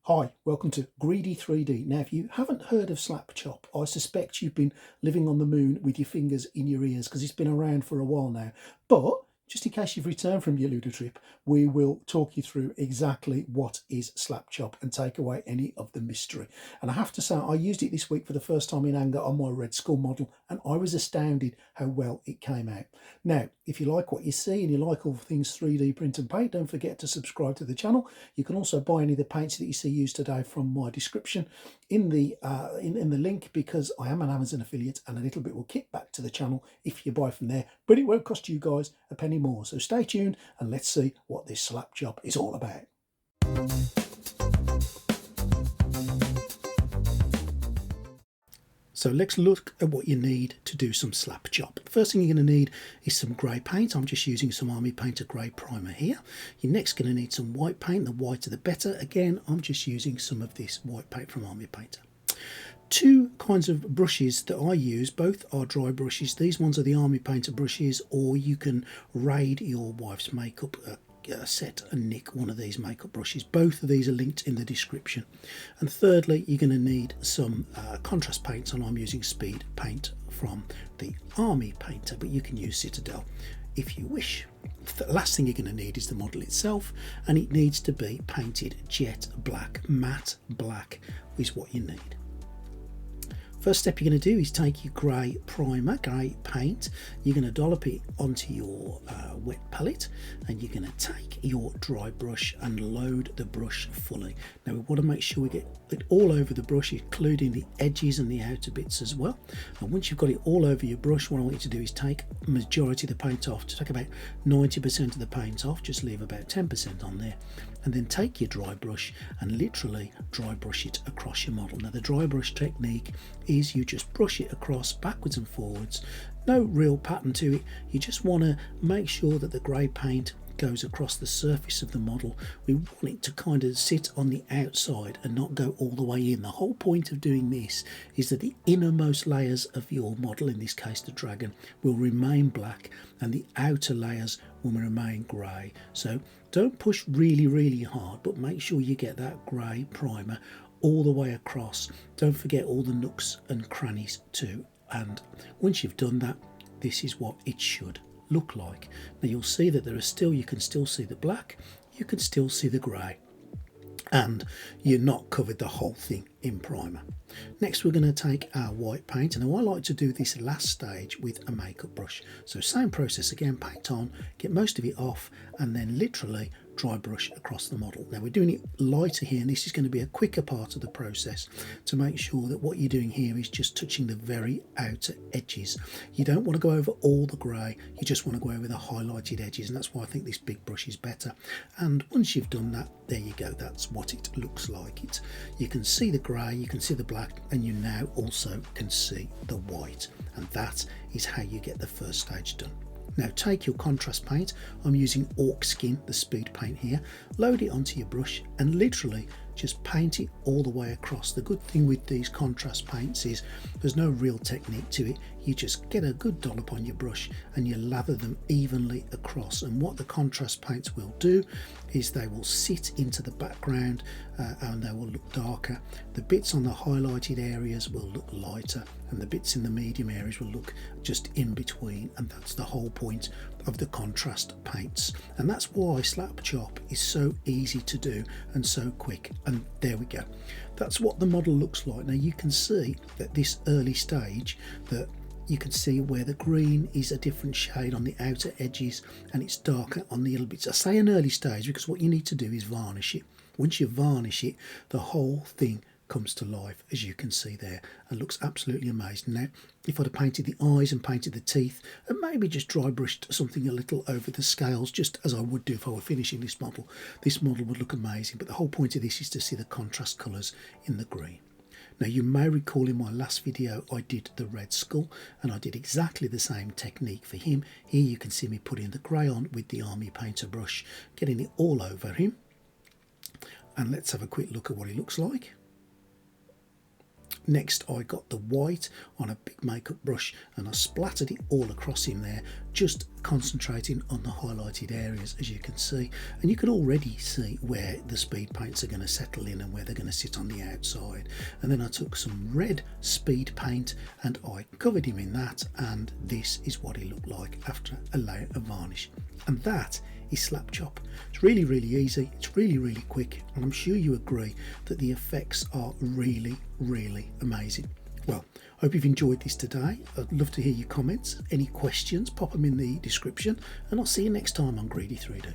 Hi, welcome to Greedy 3D. Now, if you haven't heard of Slap Chop, I suspect you've been living on the moon with your fingers in your ears because it's been around for a while now. But just in case you've returned from your Ludo trip, we will talk you through exactly what is Slap Chop and take away any of the mystery. And I have to say, I used it this week for the first time in anger on my Red Skull model, and I was astounded how well it came out. Now, if you like what you see and you like all things 3D print and paint, don't forget to subscribe to the channel. You can also buy any of the paints that you see used today from my description in the link, because I am an Amazon affiliate and a little bit will kick back to the channel if you buy from there, but it won't cost you guys a penny more. So stay tuned and let's see what this Slap Chop is all about. So let's look at what you need to do some Slap Chop. The first thing you're going to need is some grey paint. I'm just using some Army Painter grey primer here. You're next going to need some white paint. The whiter the better. Again, I'm just using some of this white paint from Army Painter. Two kinds of brushes that I use, both are dry brushes. These ones are the Army Painter brushes, or you can raid your wife's makeup set and nick one of these makeup brushes. Both of these are linked in the description. And thirdly, you're going to need some contrast paints, and I'm using Speed Paint from the Army Painter, but you can use Citadel if you wish. The last thing you're going to need is the model itself, and it needs to be painted jet black. Matte black is what you need. First step you're going to do is take your grey primer, grey paint. You're going to dollop it onto your wet palette, and you're going to take your dry brush and load the brush fully. Now we want to make sure we get it all over the brush, including the edges and the outer bits as well. And once you've got it all over your brush, what I want you to do is take the majority of the paint off. To take about 90% of the paint off, just leave about 10% on there. And then take your dry brush and literally dry brush it across your model. Now the dry brush technique is you just brush it across backwards and forwards. No real pattern to it. You just want to make sure that the grey paint goes across the surface of the model. We want it to kind of sit on the outside and not go all the way in. The whole point of doing this is that the innermost layers of your model, in this case the dragon, will remain black and the outer layers will remain grey. So don't push really hard, but make sure you get that grey primer all the way across. Don't forget all the nooks and crannies too. And once you've done that, this is what it should look like. Now you'll see that you can still see the black, you can still see the grey, and you're not covered the whole thing in primer. Next we're going to take our white paint, and I like to do this last stage with a makeup brush. So same process again, paint on, get most of it off, and then literally dry brush across the model. Now we're doing it lighter here, and this is going to be a quicker part of the process to make sure that what you're doing here is just touching the very outer edges. You don't want to go over all the grey, you just want to go over the highlighted edges, and that's why I think this big brush is better. And once you've done that, there you go, that's what it looks like. You can see the grey, you can see the black, and you now also can see the white, and that is how you get the first stage done. Now take your contrast paint, I'm using Orc Skin, the speed paint here, load it onto your brush and literally just paint it all the way across. The good thing with these contrast paints is there's no real technique to it. You just get a good dollop on your brush and you lather them evenly across. And what the contrast paints will do is they will sit into the background and they will look darker. The bits on the highlighted areas will look lighter, and the bits in the medium areas will look just in between. And that's the whole point of the contrast paints, and that's why Slap Chop is so easy to do and so quick. And there we go, that's what the model looks like. Now you can see that this early stage, that you can see where the green is a different shade on the outer edges and it's darker on the little bits. I say an early stage because what you need to do is varnish it. Once you varnish it, the whole thing comes to life, as you can see there, and looks absolutely amazing. Now if I'd have painted the eyes and painted the teeth and maybe just dry brushed something a little over the scales, just as I would do if I were finishing this model would look amazing. But the whole point of this is to see the contrast colours in the green. Now you may recall in my last video I did the Red Skull, and I did exactly the same technique for him. Here you can see me putting the grey on with the Army Painter brush, getting it all over him. And let's have a quick look at what he looks like. Next I got the white on a big makeup brush and I splattered it all across him there, just concentrating on the highlighted areas, as you can see, and you can already see where the speed paints are going to settle in and where they're going to sit on the outside. And then I took some red speed paint and I covered him in that, and this is what he looked like after a layer of varnish. And that is slap chop. It's really, really easy, it's really, really quick, and I'm sure you agree that the effects are really, really amazing. Well, hope you've enjoyed this today. I'd love to hear your comments. Any questions, pop them in the description, and I'll see you next time on Greedy 3D.